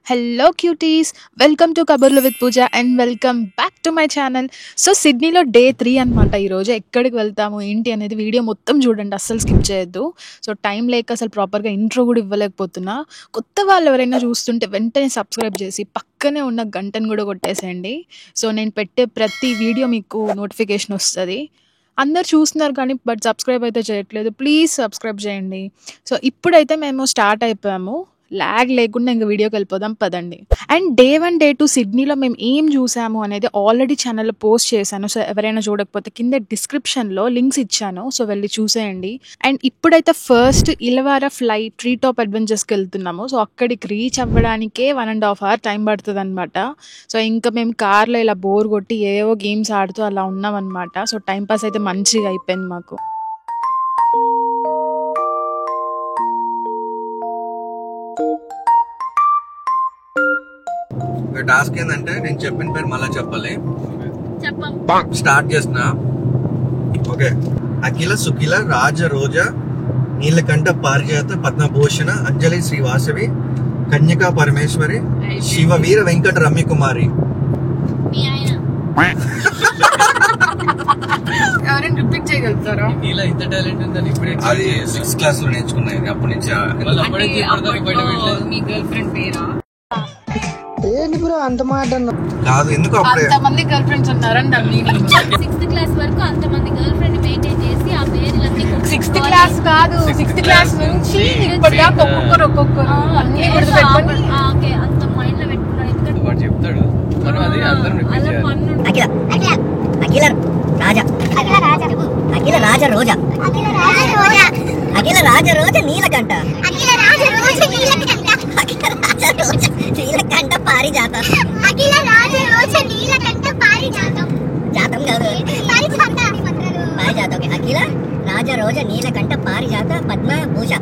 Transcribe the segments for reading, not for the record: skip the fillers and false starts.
Hello cuties, welcome to Kaburlu with Pooja and welcome back to my channel. So సిడ్నీలో day 3 అనమాట. ఈరోజు ఎక్కడికి వెళ్తాము ఏంటి అనేది వీడియో మొత్తం చూడండి, అస్సలు స్కిప్ చేయొద్దు. సో టైం లేక అసలు ప్రాపర్గా ఇంట్రో కూడా ఇవ్వలేకపోతున్నా. కొత్త వాళ్ళు ఎవరైనా చూస్తుంటే వెంటనే సబ్స్క్రైబ్ చేసి పక్కనే ఉన్న గంటను కూడా కొట్టేసేయండి. సో నేను పెట్టే ప్రతి వీడియో మీకు నోటిఫికేషన్ వస్తుంది. అందరు చూస్తున్నారు కానీ బట్ సబ్స్క్రైబ్ అయితే చేయట్లేదు. ప్లీజ్ సబ్స్క్రైబ్ చేయండి. సో ఇప్పుడైతే మేము స్టార్ట్ అయిపోయాము. ల్యాగ్ లేకుండా ఇంక వీడియోకి వెళ్ళిపోదాం పదండి. అండ్ డే 1 డే 2 సిడ్నీలో మేము ఏం చూసాము అనేది ఆల్రెడీ ఛానల్లో పోస్ట్ చేశాను. సో ఎవరైనా చూడకపోతే కింద డిస్క్రిప్షన్లో లింక్స్ ఇచ్చాను, సో వెళ్ళి చూసేయండి. అండ్ ఇప్పుడైతే ఫస్ట్ ఇలవారా ఫ్లైట్ ట్రీ టాప్ అడ్వెంచర్స్కి వెళ్తున్నాము. సో అక్కడికి రీచ్ అవ్వడానికే 1.5 hour టైం పడుతుంది అనమాట. సో ఇంకా మేము కార్లో ఇలా బోర్ కొట్టి ఏవో గేమ్స్ ఆడుతూ అలా ఉన్నాం అనమాట. సో టైం పాస్ అయితే మంచిగా అయిపోయింది మాకు. టాస్క్ ఏంటంటే నేను చెప్పిన పేరు మళ్ళీ చెప్పాలి. స్టార్ట్ చేస్తున్నా. ఓకే. అఖిల, సుఖిల, రాజ, రోజా, నీలకంఠ, పారిజాత, పద్మభూషణ, అంజలి, శ్రీవాసవి, కన్యకా పరమేశ్వరి, శివ, వీర, వెంకట, రమ్యకుమారి. అది 6th class లో నేర్చుకున్నాయి. అప్పటి నుంచి కాదు, ఎందుకు అప్పుడే అంతమంది గర్ల్ ఫ్రెండ్స్ ఉన్నారని 6th క్లాస్ వరకు అంతమంది గర్ల్ ఫ్రెండ్ మెయింటైన్ చేసి ఆ పేర్లన్నీ 6th క్లాస్ కాదు, 6th క్లాస్ నుంచి ఇప్పటిదాకా ఒక్కొక్కరు అన్ని గుర్తుపెట్టుకొని ఓకే అంత మైండ్ లో పెట్టుకున్నాడు. ఎందుకంటే వాడు చెప్తాడు మనం అది అందరం రిపీట్ చేయాలి. అఖిల రాజా అఖిల రాజ రోజా అఖిల రాజ రోజ నీలకంఠ నీలకంఠ పారిజాత జాతం కాదు పారిజాత. ఓకే. అఖిల రాజ రోజ నీలకంఠ పారిజాత పద్మభూష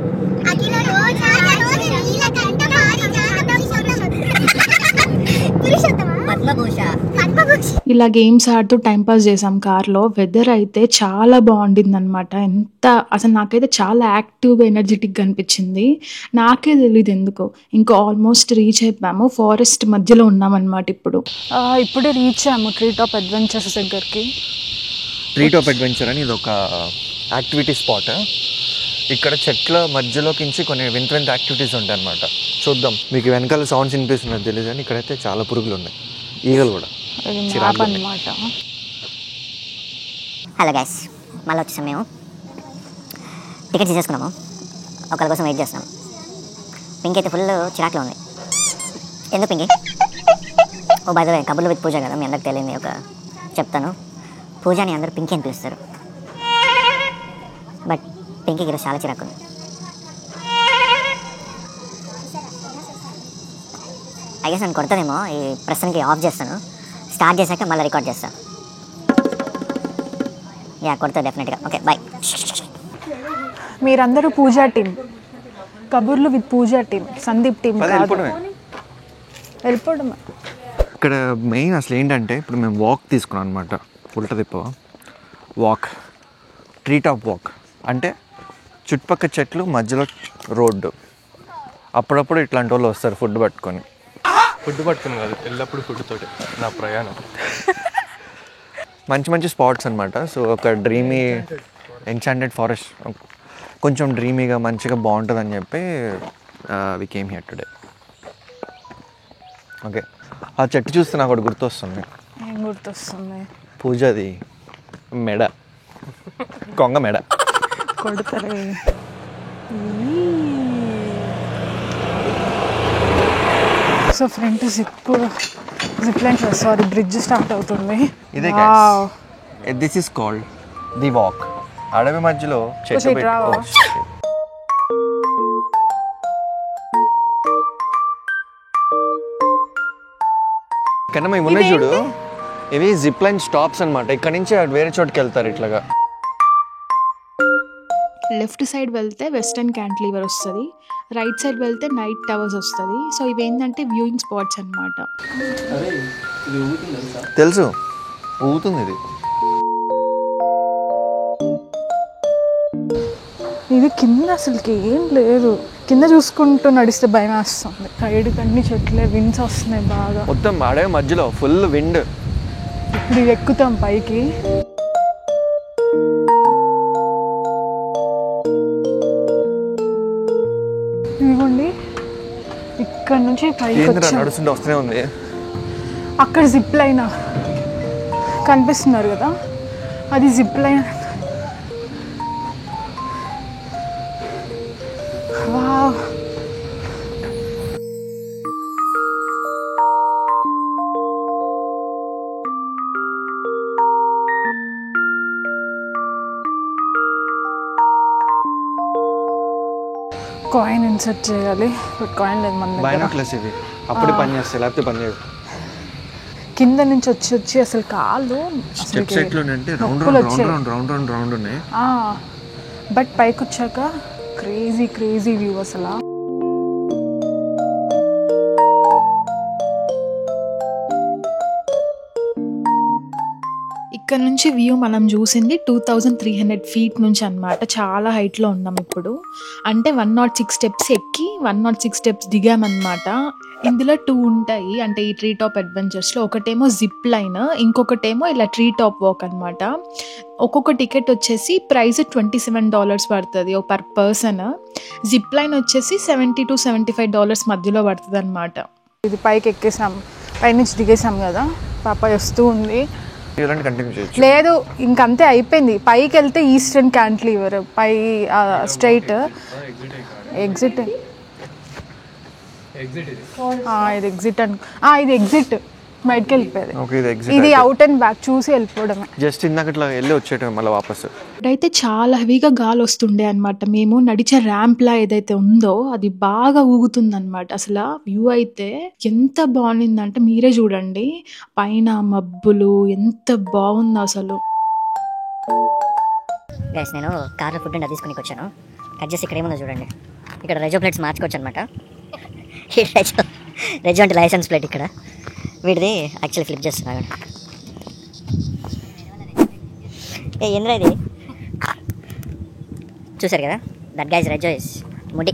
పద్మభూష. ఇలా గేమ్స్ ఆడుతూ టైంపాస్ చేసాం కార్లో. వెదర్ అయితే చాలా బాగుండింది అనమాట. అసలు నాకైతే చాలా యాక్టివ్గా ఎనర్జెటిక్గా అనిపించింది. నాకే తెలియదు ఎందుకో. ఇంకా ఆల్మోస్ట్ రీచ్ అయిపోయాము. ఫారెస్ట్ మధ్యలో ఉన్నామన్నమాట. ఇప్పుడే రీచ్ అయ్యాము ట్రీ టాప్ అడ్వెంచర్స్ దగ్గరికి. ట్రీ టాప్ అడ్వెంచర్ అని ఇది ఒక యాక్టివిటీ స్పాట్. ఇక్కడ చెట్ల మధ్యలోకించి కొన్ని వింత వింత యాక్టివిటీస్ ఉంటాయి అనమాట. చూద్దాం. మీకు వెనకాల సౌండ్స్ వినిపిస్తున్నది తెలియదు కానీ ఇక్కడైతే చాలా పురుగులు ఉన్నాయి, ఈగలు కూడా. అన్నమాట. హలో గైస్, మళ్ళీ వచ్చేసాం. మేము టికెట్స్ తీసేసుకున్నాము, ఒకరి కోసం వెయిట్ చేస్తున్నాం. పింక్ అయితే ఫుల్ చిరాకులో ఉంది. ఎందుకు పింకి? ఓ బై ద వే, కబుర్లు విత్ పూజ కదా, మీ అందరికి తెలియదు. ఒక చెప్తాను, పూజని అందరూ పింకి అని పిలుస్తారు. బట్ పింకీకి ఈరోజు చాలా చిరాకు ఉంది. ఐ గెస్ నేను కొడతానేమో. ఈ ప్రస్తుతానికి ఆఫ్ చేస్తాను, స్టార్ట్ చేశాక మళ్ళీ రికార్డ్ చేస్తాను. యా, కొడతా డెఫినెట్గా. Okay, bye. మీరందరూ పూజా టీం, కబుర్లు with Pooja team, Sandeep team వెళ్ళిపోవడం. ఇక్కడ మెయిన్ అసలు ఏంటంటే ఇప్పుడు మేము వాక్ తీసుకున్నాం అనమాట. ఉల్ట తిప్ప వాక్, ట్రీ టాప్ వాక్ అంటే చుట్టుపక్కల చెట్లు మధ్యలో రోడ్డు. అప్పుడప్పుడు ఇట్లాంటి వాళ్ళు వస్తారు ఫుడ్ పట్టుకొని కాదు, ఎల్లప్పుడు ఫుడ్ తోటి నా ప్రయాణం. మంచి మంచి స్పాట్స్ అనమాట. సో ఒక డ్రీమీ ఎన్చాంటెడ్ ఫారెస్ట్, కొంచెం డ్రీమీగా మంచిగా బాగుంటుంది అని చెప్పి we came here today. Okay. ఆ చెట్టు చూస్తే నాకు ఒకటి గుర్తొస్తుంది. ఏం గుర్తొస్తుంది? పూజది మెడ, కొంగ మెడ కొడతారు. So front zip line, sorry bridge start అవుతుంది. ఇదే this is called the walk. అడవి మధ్యలో చెట్టు కన్నా మేము ఉన్నాయి చూడు, ఇవి జిప్ లైన్ స్టాప్స్ అనమాట. ఇక్కడ నుంచి వేరే చోటుకి వెళ్తారు ఇట్లాగా. లెఫ్ట్ సైడ్ వెళ్తే వెస్టర్న్ క్యాంటిలివర్ వస్తుంది, రైట్ సైడ్ వెళ్తే నైట్ టవర్స్ వస్తుంది. సో ఇవేంటంటే వ్యూయింగ్ స్పాట్స్ అనమాట. తెలుసు, ఊగుతుంది ఇది. ఇది కింద అసలుకి ఏం లేదు, కింద చూసుకుంటూ నడిస్తే భయం వేస్తుంది. సైడ్కి అన్ని చెట్లే, విండ్స్ వస్తున్నాయి బాగా. మొత్తం అడవి మధ్యలో ఫుల్ విండ్. ఇప్పుడు ఇది ఎక్కుతాం పైకి. ఇదిగోండి ఇక్కడ నుంచి పైకి నడుస్తుంటే వస్తూనే ఉంది. అక్కడ జిప్ లైన్ కనిపిస్తున్నారు కదా, అది zip line. Wow, coin insert చేయాలి, బట్ కాయిన్ లేదు మన దగ్గర. బైనాక్యులర్స్ ఇవి అప్పుడే పని చేస్తాయి, లేకపోతే పని చేయదు. కింద నుంచి వచ్చి వచ్చి అసలు కాళ్ళు స్టెప్స్ ఎట్లుంటే రౌండ్ ఉన్నాయి. బట్ పైకి వచ్చాక క్రేజీ వ్యూ అసలు. ఇక్కడ నుంచి వ్యూ మనం చూసింది 2300 ఫీట్ నుంచి అనమాట. చాలా హైట్లో ఉన్నాం ఇప్పుడు. అంటే 106 స్టెప్స్ ఎక్కి 106 స్టెప్స్ దిగామన్నమాట. ఇందులో 2 ఉంటాయి, అంటే ఈ ట్రీ టాప్ అడ్వెంచర్స్లో. ఒకటేమో జిప్ లైన్, ఇంకొకటేమో ఇలా ట్రీ టాప్ వాక్ అనమాట. ఒక్కొక్క టికెట్ వచ్చేసి ప్రైస్ $27 పడుతుంది పర్ పర్సన్. జిప్ లైన్ వచ్చేసి $70 to $75 మధ్యలో పడుతుంది అనమాట. ఇది పైకి ఎక్కేసాం, పైనుంచి దిగేసాం కదా, పాప వస్తూ ఉంది. లేదు ఇంకంతే అయిపోయింది. పైకి వెళ్తే ఈస్టర్న్ క్యాంటిలివర్, పై స్ట్రైట్ ఎగ్జిట్. ఇది ఎగ్జిట్ ఇది ఎగ్జిట్, బయటకి వెళ్ళిపోయేది. ఇది అవుట్ అండ్ బ్యాక్ చూసి వెళ్ళిపోవడమే. జస్ట్ ఇందాక ఇట్లా వెళ్ళి వచ్చేయటం మళ్ళీ వాపస్. అయితే చాలా హెవీగా గాలి వస్తుండే అనమాట. మేము నడిచే ర్యాంప్లా ఏదైతే ఉందో అది బాగా ఊగుతుందన్నమాట. అసలు వ్యూ అయితే ఎంత బాగుందంటే మీరే చూడండి, పైన మబ్బులు ఎంత బాగుందో అసలు. గైస్ నేను కార్లో ఫుడ్ అండ్ తీసుకుని వచ్చాను. కట్ చేసి ఇక్కడ ఏముందో చూడండి. ఇక్కడ రెజో ప్లేట్స్ మార్చుకోవచ్చు అనమాట. రెజో అంటే లైసెన్స్ ప్లేట్. ఇక్కడ వీడిది యాక్చువల్లీ ఫ్లిప్ చేస్తున్నాను. ఏంద్రా ఇది చూసారు కదా, దట్ గైస్ రెజో ఇస్ ముడి.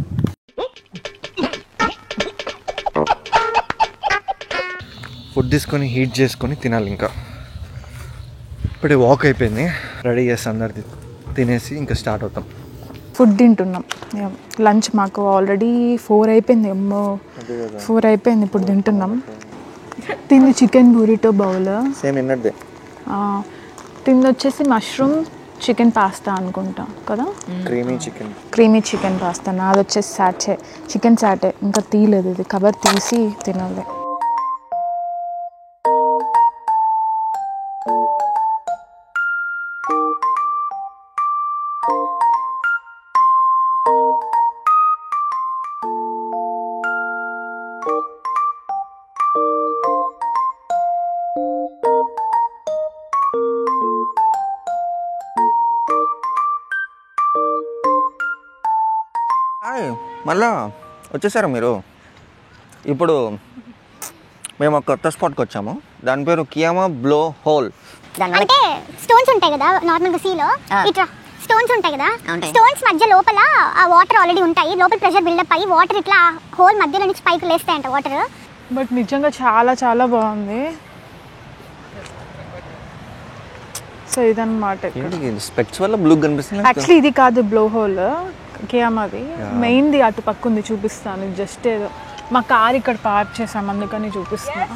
ఫుడ్ తీసుకొని హీట్ చేసుకొని తినాలి. ఇంకా ఇప్పుడే వాక్ అయిపోయింది, రెడీ చేసి అందరిది తినేసి ఇంకా స్టార్ట్ అవుతాం. ఫుడ్ తింటున్నాం. లంచ్ మాకు ఆల్రెడీ 4 అయిపోయింది. 4 అయిపోయింది, ఇప్పుడు తింటున్నాం. తింది చికెన్ బూరిటో బౌల్, సేమ్ ఇన్నట్దే. తింది వచ్చేసి మష్రూమ్ చికెన్ పాస్తా అనుకుంటా కదా, క్రీమీ చికెన్ పాస్తా. నాది వచ్చేసి సాటే, చికెన్ సాటే. ఇంకా తీయలేదు, ఇది కవర్ తీసి తినాలి. మళ్ళా వచ్చేసారా మీరు? ఇప్పుడు మేము ఒక కొత్త స్పాట్కి వచ్చాము, దాని పేరు కియామా బ్లో హోల్. అంటే స్టోన్స్ ఉంటాయి కదా నార్మల్గా సీలో, ఇట్లా స్టోన్స్ ఉంటాయి కదా, స్టోన్స్ మధ్య లోపల ఆ వాటర్ ఆల్రెడీ ఉంటాయి. లోపల ప్రెషర్ బిల్డప్ అయ్యి వాటర్ ఇట్లా హోల్ మధ్యలో నుంచి పైకి లేస్తాయంట వాటర్. బట్ నిజంగా చాలా చాలా బాగుంది. సో ఇదన్నమాట. స్పెక్ట్స్ వల్ల బ్లూ కనిపిస్తుంది. యాక్చువల్లీ ఇది కాదు బ్లో హోల్, కియామాది మెయిన్ది అటు పక్క ఉంది, చూపిస్తాను. జస్ట్ ఏదో మా కార్ ఇక్కడ పార్క్ చేసాం అందుకని చూపిస్తున్నా.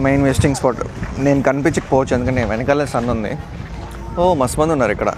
Main vesting spot. నేను కనిపించకపోవచ్చు ఎందుకంటే వెనకాల సన్ ఉంది. ఓ మస్తు మంది ఉన్నారు ఇక్కడ.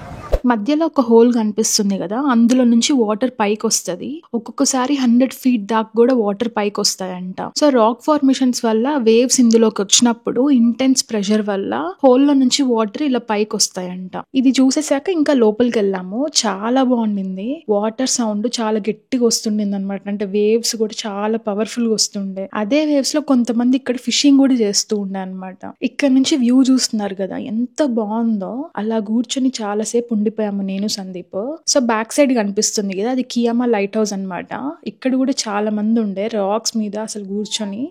మధ్యలో ఒక హోల్ కనిపిస్తుంది కదా, అందులో నుంచి వాటర్ పైకి వస్తుంది. ఒక్కొక్కసారి 100 feet దాకా కూడా వాటర్ పైకి వస్తాయంట. సో రాక్ ఫార్మేషన్స్ వల్ల వేవ్స్ ఇందులోకి వచ్చినప్పుడు ఇంటెన్స్ ప్రెషర్ వల్ల హోల్ లో నుంచి వాటర్ ఇలా పైకి వస్తాయంట. ఇది చూసేసాక ఇంకా లోపలికి వెళ్ళాము. చాలా బాగుండింది. వాటర్ సౌండ్ చాలా గట్టిగా వస్తుండింది అనమాట. అంటే వేవ్స్ కూడా చాలా పవర్ఫుల్ గా వస్తుండే. అదే వేవ్స్ లో కొంతమంది ఇక్కడ ఫిషింగ్ కూడా చేస్తూ ఉండే అనమాట. ఇక్కడ నుంచి వ్యూ చూస్తున్నారు కదా, ఎంత బాగుందో. అలా కూర్చొని చాలా సేపు ఉండిపోయాము నేను సందీప్. సో బ్యాక్ సైడ్ కనిపిస్తుంది కదా, అది కియామా లైట్ హౌస్ అనమాట. ఇక్కడ కూడా చాలా మంది ఉండే రాక్స్ మీద అసలు కూర్చొని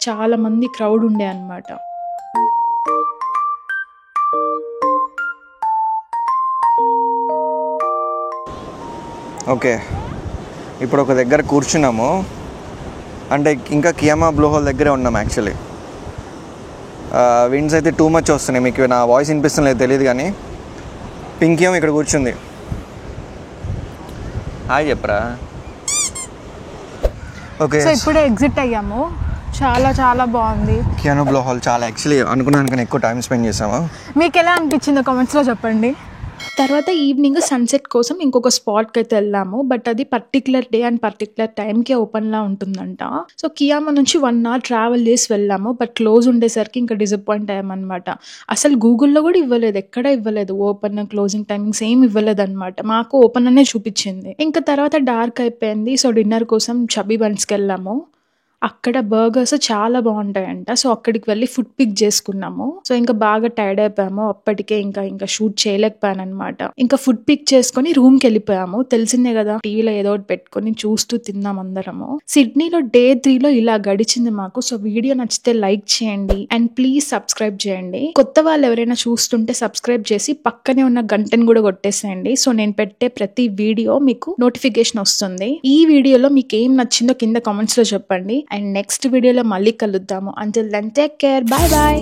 చాలా మంది క్రౌడ్ ఉండే అనమాట. ఓకే, ఇప్పుడు ఒక దగ్గర కూర్చున్నాము. అంటే ఇంకా కియామా బ్లూ హోల్ దగ్గరే ఉన్నాం యాక్చువల్లీ. విండ్స్ అయితే టూ మచ్ వస్తున్నాయి. మీకు నా వాయిస్ వినిపిస్తుందో తెలియదు కానీ పింకీ ఏమో ఇక్కడ కూర్చుంది. హాయ్ చెప్పరా. ఓకే, సో ఇప్పుడే ఎగ్జిట్ అయ్యాము. చాలా చాలా బాగుంది కియామా బ్లూ హోల్. చాలా యాక్చువల్లీ అనుకున్నాను కానీ ఎక్కువ టైం స్పెండ్ చేసాము. మీకు ఎలా అనిపించిందో కామెంట్స్లో చెప్పండి. తర్వాత ఈవినింగ్ సన్సెట్ కోసం ఇంకొక స్పాట్కి అయితే వెళ్ళాము. బట్ అది పర్టికులర్ డే అండ్ పర్టికులర్ టైంకే ఓపెన్లా ఉంటుందంట. సో కియామా నుంచి 1 hour ట్రావెల్ చేసి వెళ్ళాము. బట్ క్లోజ్ ఉండేసరికి ఇంకా డిసప్పాయింట్ అయ్యామన్నమాట. అసలు గూగుల్లో కూడా ఇవ్వలేదు, ఎక్కడ ఇవ్వలేదు. ఓపెన్ క్లోజింగ్ టైమింగ్స్ ఏం ఇవ్వలేదు అనమాట. మాకు ఓపెన్ అనే చూపించింది. ఇంకా తర్వాత డార్క్ అయిపోయింది. సో డిన్నర్ కోసం చబీ బన్స్కి వెళ్ళాము. అక్కడ బర్గర్స్ చాలా బాగుంటాయంట. సో అక్కడికి వెళ్ళి ఫుడ్ పిక్ చేసుకున్నాము. సో ఇంకా బాగా టైర్డ్ అయిపోయాము. అప్పటికే ఇంకా షూట్ చేయలేకపోయాను అనమాట. ఇంకా ఫుడ్ పిక్ చేసుకుని రూమ్కి వెళ్ళిపోయాము. తెలిసిందే కదా, టీవీలో ఏదో ఒకటి పెట్టుకుని చూస్తూ తిన్నాం అందరము. సిడ్నీలో Day 3 ఇలా గడిచింది మాకు. సో వీడియో నచ్చితే లైక్ చేయండి అండ్ ప్లీజ్ సబ్స్క్రైబ్ చేయండి. కొత్త వాళ్ళు ఎవరైనా చూస్తుంటే సబ్స్క్రైబ్ చేసి పక్కనే ఉన్న గంటను కూడా కొట్టేసేయండి. సో నేను పెట్టే ప్రతి వీడియో మీకు నోటిఫికేషన్ వస్తుంది. ఈ వీడియోలో మీకు ఏం నచ్చిందో కింద కామెంట్స్ లో చెప్పండి. అండ్ నెక్స్ట్ వీడియోలో మళ్ళీ కలుద్దాము. Until then take care, bye bye.